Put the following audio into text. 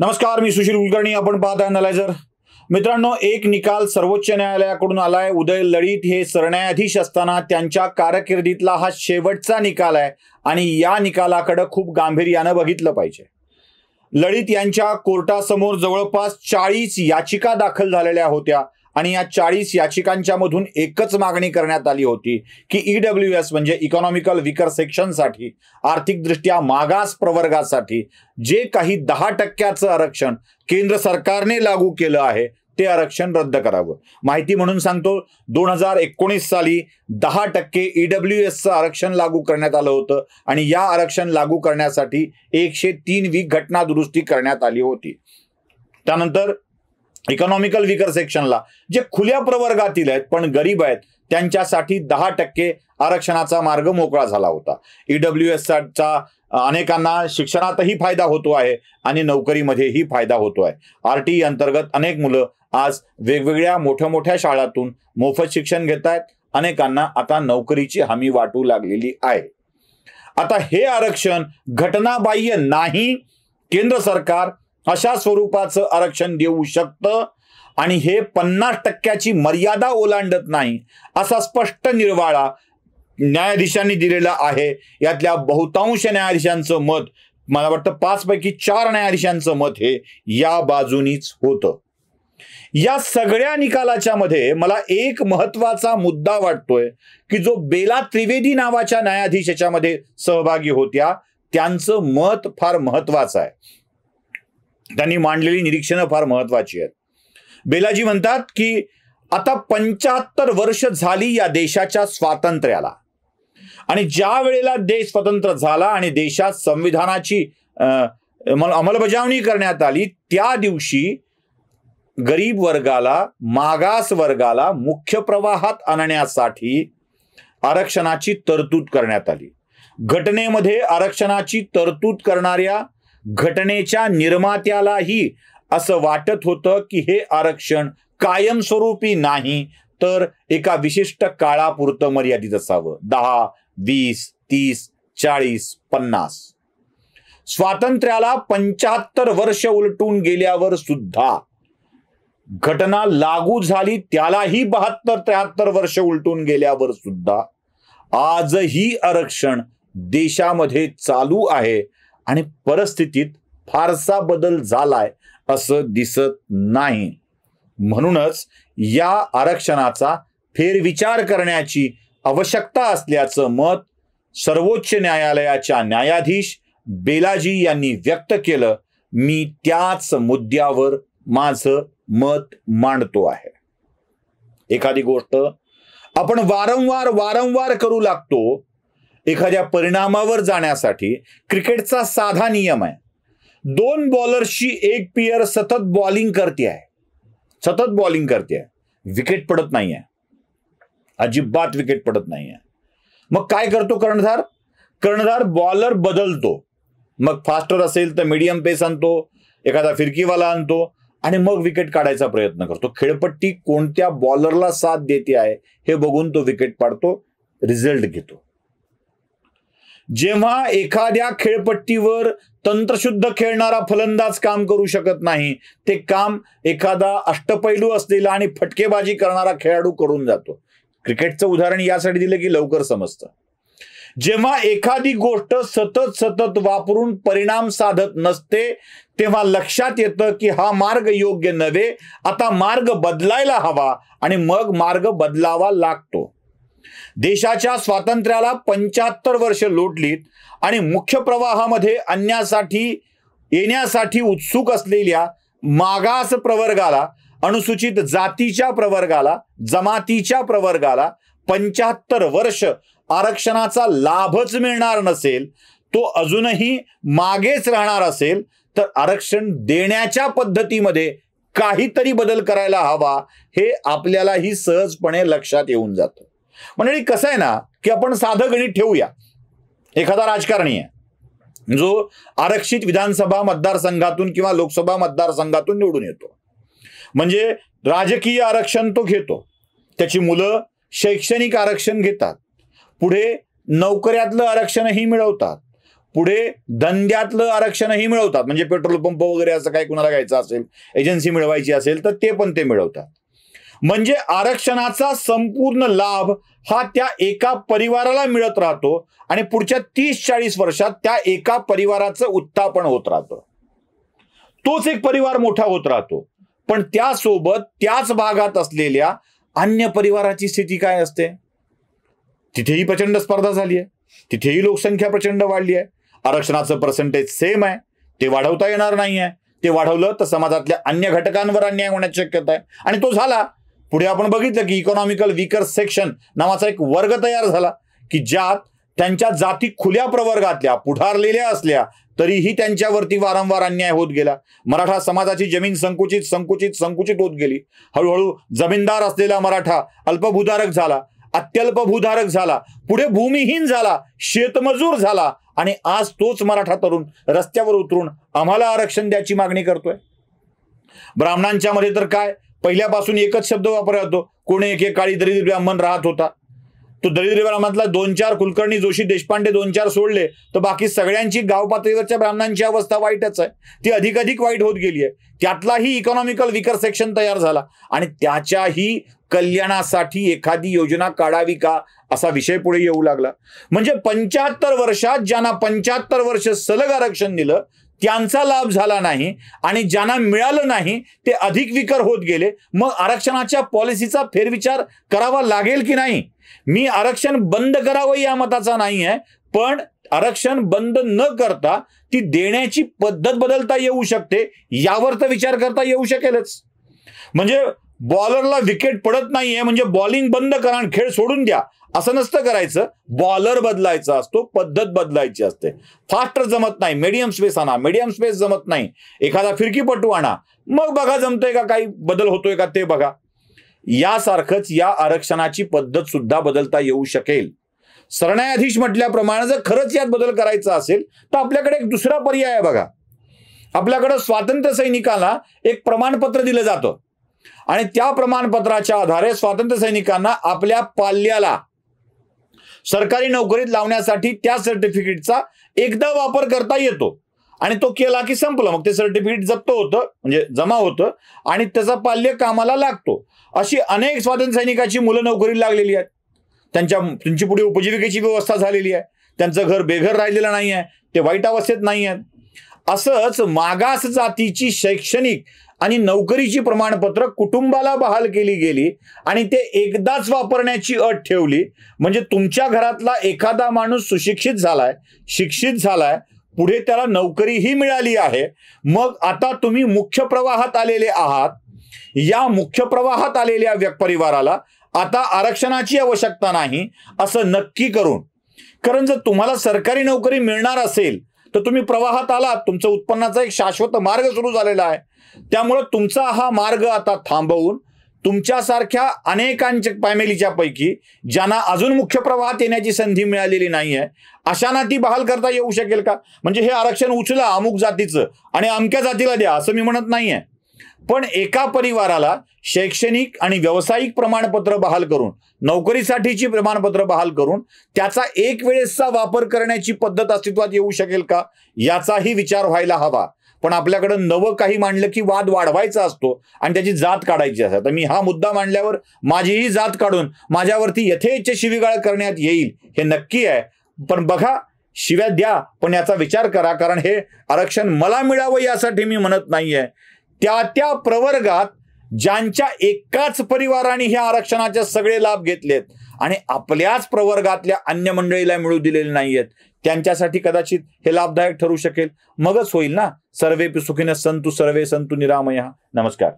नमस्कार, मी सुशील कुलकर्णी. आपण पाहता अॅनालायझर. मित्रांनो, एक निकाल सर्वोच्च न्यायालयाकडून आलाय. उदय लळित हे सरन्यायाधीश असताना त्यांच्या कारकिर्दीतला हा शेवटचा निकाल आहे आणि या निकालाकडे खूप गांभीर्यानं बघितलं पाहिजे. लळित यांच्या कोर्टासमोर जवळपास 40 याचिका दाखल झालेल्या होत्या आणि या 40 याचिकांच्या मधून एकच मागणी करण्यात आली होती की EWS म्हणजे इकॉनॉमिकल विकर सेक्शनसाठी, आर्थिकदृष्ट्या मागास प्रवर्गासाठी जे काही 10% आरक्षण केंद्र सरकारने लागू केलं आहे ते आरक्षण रद्द करावं. माहिती म्हणून सांगतो, 2019 साली 10% EWSचं आरक्षण लागू करण्यात आलं होतं आणि या आरक्षण लागू करण्यासाठी 103वी घटना दुरुस्ती करण्यात आली होती. त्यानंतर इकॉनॉमिकल विकर सेक्शनला जे खुल्या प्रवर्गातील आहेत पण गरीब आहेत त्यांच्यासाठी 10% आरक्षणाचा मार्ग मोकळा झाला होता. EWSचा अनेकांना शिक्षणातही फायदा होतो आहे आणि नोकरीमध्येही फायदा होतो आहे. RTE अंतर्गत अनेक मुलं आज वेगवेगळ्या मोठ्या शाळांतून मोफत शिक्षण घेत आहेत. अनेकांना आता नोकरीची हमी वाटू लागलेली आहे. आता हे आरक्षण घटनाबाह्य नाही. केंद्र सरकार अशा स्वरूपाचं आरक्षण देऊ शकतं आणि हे 50%ची मर्यादा ओलांडत नाही असा स्पष्ट निर्वाळा न्यायाधीशांनी दिलेला आहे. यातल्या बहुतांश न्यायाधीशांचं मत, मला वाटतं 5 पैकी 4 न्यायाधीशांचं मत हे या बाजूनीच होतं. या सगळ्या निकालाच्या मध्ये मला एक महत्वाचा मुद्दा वाटतोय की जो बेला त्रिवेदी नावाच्या न्यायाधीश याच्यामध्ये सहभागी होत्या त्यांचं मत फार महत्वाचं आहे. त्यांनी मांडलेली निरीक्षणं फार महत्वाची आहेत. बेलाजी म्हणतात की आता 75 वर्ष झाली या देशाच्या स्वातंत्र्याला आणि ज्या वेळेला देश स्वतंत्र झाला आणि देशात संविधानाची अंमलबजावणी करण्यात आली त्या दिवशी गरीब वर्गाला, मागास वर्गाला मुख्य प्रवाहात आणण्यासाठी आरक्षणाची तरतूद करण्यात आली. घटनेमध्ये आरक्षणाची तरतूद करणाऱ्या घटनेच्या निर्मात्यालाही असं वाटत होतं की हे आरक्षण कायमस्वरूपी नाही तर एका विशिष्ट काळापुरतं मर्यादित असावं. 10, 20, 30, 40, 50. स्वातंत्र्याला 75 वर्ष उलटून गेल्यावर सुद्धा, घटना लागू झाली त्यालाही 72-73 वर्ष उलटून गेल्यावर सुद्धा आजही आरक्षण देशामध्ये चालू आहे आणि परिस्थितीत फारसा बदल झालाय असं दिसत नाही. म्हणूनच या आरक्षणाचा फेरविचार करण्याची आवश्यकता असल्याचं मत सर्वोच्च न्यायालयाच्या न्यायाधीश बेलाजी यांनी व्यक्त केलं. मी त्याच मुद्द्यावर माझं मत मांडतो आहे. एखादी गोष्ट आपण वारंवार करू लागतो. एखाद्या परिणामावर जाण्यासाठी क्रिकेटचा साधा नियम आहे, 2 बॉलर्सची एक पेयर सतत बॉलिंग करते आहे, विकेट पडत नाहीये, अजिबात विकेट पडत नाहीये. मग काय करतो कर्णधार बॉलर बदलतो. मग फास्टर असेल तर मीडियम पेस आणतो, एखादा फिरकीवाला आणतो आणि मग विकेट काढायचा प्रयत्न करतो. खेळपट्टी कोणत्या बॉलरला साथ देते आहे हे बघून तो विकेट पाडतो, रिझल्ट घेतो. जेव्हा एखाद्या खेळपट्टीवर तंत्रशुद्ध खेळणारा फलंदाज काम करू शकत नाही, ते काम एखादा अष्टपैलू असलेला आणि फटकेबाजी करणारा खेळाडू करून जातो. क्रिकेटचं उदाहरण यासाठी दिलं की लवकर समजतं. जेव्हा एखादी गोष्ट सतत वापरून परिणाम साधत नसते तेव्हा लक्षात येतं की हा मार्ग योग्य नव्हे, आता मार्ग बदलायला हवा आणि मग मार्ग बदलावा लागतो. देशाच्या स्वातंत्र्याला 75 वर्ष लोटलीत आणि मुख्य प्रवाहामध्ये येण्यासाठी उत्सुक असलेल्या मागास प्रवर्गाला, अनुसूचित जातीच्या प्रवर्गाला, जमातीच्या प्रवर्गाला 75 वर्ष आरक्षणाचा लाभच मिळणार नसेल, तो अजूनही मागेच राहणार असेल तर आरक्षण देण्याच्या पद्धतीमध्ये काहीतरी बदल करायला हवा हे आपल्यालाही सहजपणे लक्षात येऊन जातं. म्हणजे कसं आहे ना की आपण साधं गणित ठेवूया. एखादा राजकारणी आहे जो आरक्षित विधानसभा मतदारसंघातून किंवा लोकसभा मतदारसंघातून निवडून येतो, म्हणजे राजकीय आरक्षण तो घेतो, त्याची मुलं शैक्षणिक आरक्षण घेतात, पुढे नोकऱ्यातलं आरक्षणही मिळवतात, पुढे धंद्यातलं आरक्षणही मिळवतात. म्हणजे पेट्रोल पंप वगैरे असं काही कुणाला घ्यायचं असेल, एजन्सी मिळवायची असेल तर ते पण ते मिळवतात. म्हणजे आरक्षणाचा संपूर्ण लाभ हा त्या एका परिवाराला मिळत राहतो आणि पुढच्या 30-40 वर्षात त्या एका परिवाराचं उत्थापन होत राहतं. तोच एक परिवार मोठा होत राहतो. पण त्यासोबत त्याच भागात असलेल्या अन्य परिवाराची स्थिती काय असते? तिथेही प्रचंड स्पर्धा झाली आहे, तिथेही लोकसंख्या प्रचंड वाढली आहे. आरक्षणाचं पर्सेंटेज सेम आहे, ते वाढवता येणार नाही आहे. ते वाढवलं तर समाजातल्या अन्य घटकांवर अन्याय होण्याची शक्यता आहे आणि तो झाला. पुढे आपण बघितलं की इकॉनॉमिकल वीकर सेक्शन नावाचा एक वर्ग तयार झाला की ज्यात त्यांच्या जाती खुल्या प्रवर्गातल्या पुढारलेल्या असल्या तरीही त्यांच्यावरती वारंवार अन्याय होत गेला. मराठा समाजाची जमीन संकुचित होत गेली. हळूहळू जमीनदार असलेला मराठा अल्पभूधारक झाला, अत्यल्प भूधारक झाला, पुढे भूमिहीन झाला, शेतमजूर झाला आणि आज तोच मराठा तरुण रस्त्यावर उतरून आम्हाला आरक्षण द्यायची मागणी करतोय. ब्राह्मणांच्या मध्ये तर काय, पहिल्यापासून एकच शब्द वापरला जातो, कोणी एके काळी दरिद्र ब्राह्मण राहत होता. तो दरिद्र ब्राह्मणातला 2-4 कुलकर्णी, जोशी, देशपांडे 2-4 सोडले तर बाकी सगळ्यांची गाव पातळीवरच्या ब्राह्मणांची अवस्था वाईटच आहे. ती अधिक वाईट होत गेली आहे. त्यातलाही इकॉनॉमिकल वीकर सेक्शन तयार झाला आणि त्याच्याही कल्याणासाठी एखादी योजना काढावी का असा विषय पुढे येऊ लागला. म्हणजे 75 वर्षात ज्यांना 75 वर्ष सलग आरक्षण दिलं त्यांचा लाभ झाला नाही आणि ज्यांना मिळालं नाही ते अधिक विकर होत गेले. मग आरक्षणाच्या पॉलिसीचा फेरविचार करावा लागेल की नाही? मी आरक्षण बंद करावं या मताचा नाही आहे, पण आरक्षण बंद न करता ती देण्याची पद्धत बदलता येऊ शकते यावर तर विचार करता येऊ शकेलच. म्हणजे बॉलरला विकेट पडत नाहीये म्हणजे बॉलिंग बंद करा आणि खेळ सोडून द्या असं नसतं करायचं. बॉलर बदलायचा असतो, पद्धत बदलायची असते. फास्ट जमत नाही, मीडियम स्पेस आणा, मीडियम स्पेस जमत नाही, एखादा फिरकीपटू आणा, मग बघा जमतंय का, काही बदल होतोय का ते बघा. यासारखंच या आरक्षणाची पद्धत सुद्धा बदलता येऊ शकेल. सरन्यायाधीश म्हटल्याप्रमाणे जर खरंच यात बदल करायचा असेल तर आपल्याकडे एक दुसरा पर्याय आहे बघा. आपल्याकडे स्वातंत्र्य सैनिकांना एक प्रमाणपत्र दिलं जातं आणि त्या प्रमाणपत्राच्या आधारे स्वातंत्र्य सैनिकांना आपल्या पाल्याला सरकारी नोकरीत लावण्यासाठी त्या सर्टिफिकेटचा एकदा वापर करता येतो आणि तो केला की संपलं. मग ते सर्टिफिकेट जप्त होतं, म्हणजे जमा होतं आणि त्याचा पाल्य कामाला लागतो. अशी अनेक स्वातंत्र्य सैनिकाची मुलं नोकरीला लागलेली आहेत. त्यांची पुढे उपजीविकेची व्यवस्था झालेली आहे. त्यांचं घर बेघर राहिलेलं नाही आहे, ते वाईट अवस्थेत नाही आहेत. असंच मागास जातीची शैक्षणिक आणि नोकरीची प्रमाणपत्र कुटुंबाला बहाल केली गेली आणि ते एकदाच वापरण्याची अट ठेवली. म्हणजे तुमच्या घरातला एखादा माणूस सुशिक्षित झालाय, शिक्षित झालाय, पुढे त्याला नोकरीही मिळाली आहे, मग आता तुम्ही मुख्य प्रवाहात आलेले आहात. या मुख्य प्रवाहात आलेल्या परिवाराला आता आरक्षणाची आवश्यकता नाही असं नक्की करून, कारण जर तुम्हाला सरकारी नोकरी मिळणार असेल तर तुम्ही प्रवाहात आलात, तुमचा उत्पन्नाचा एक शाश्वत मार्ग सुरू झालेला आहे. त्यामुळे तुमचा हा मार्ग आता थांबवून तुमच्यासारख्या अनेकांच्या फॅमिलीच्या पैकी ज्यांना अजून मुख्य प्रवाहात येण्याची संधी मिळालेली नाही आहे अशांना ती बहाल करता येऊ शकेल का? म्हणजे हे आरक्षण उचला अमुक जातीचं आणि अमक्या जातीला द्या असं मी म्हणत नाहीये, पण एका परिवाराला शैक्षणिक आणि व्यावसायिक प्रमाणपत्र बहाल करून, नोकरीसाठीची प्रमाणपत्र बहाल करून त्याचा एक वेळेसचा वापर करण्याची पद्धत अस्तित्वात येऊ शकेल का याचाही विचार व्हायला हवा. पण आपल्याकडे नवं काही मांडलं की वाद वाढवायचा असतो आणि त्याची जात काढायची असते. तर मी हा मुद्दा मांडल्यावर माझीही जात काढून माझ्यावरती यथेच्छ शिवीगाळ करण्यात येईल हे नक्की आहे. पण बघा, शिव्या द्या पण याचा विचार करा, कारण हे आरक्षण मला मिळावं यासाठी मी म्हणत नाहीये. त्या प्रवर्गात ज्यांच्या एकाच परिवाराने ह्या आरक्षणाचे सगळे लाभ घेतलेत आणि आपल्याच प्रवर्गातल्या अन्य मंडळीला मिळू दिलेले नाहीयेत त्यांच्यासाठी कदाचित हे लाभदायक ठरू शकेल. मगच होईल ना सर्वे सुखिनः सन्तु सर्वे सन्तु निरामयः. नमस्कार.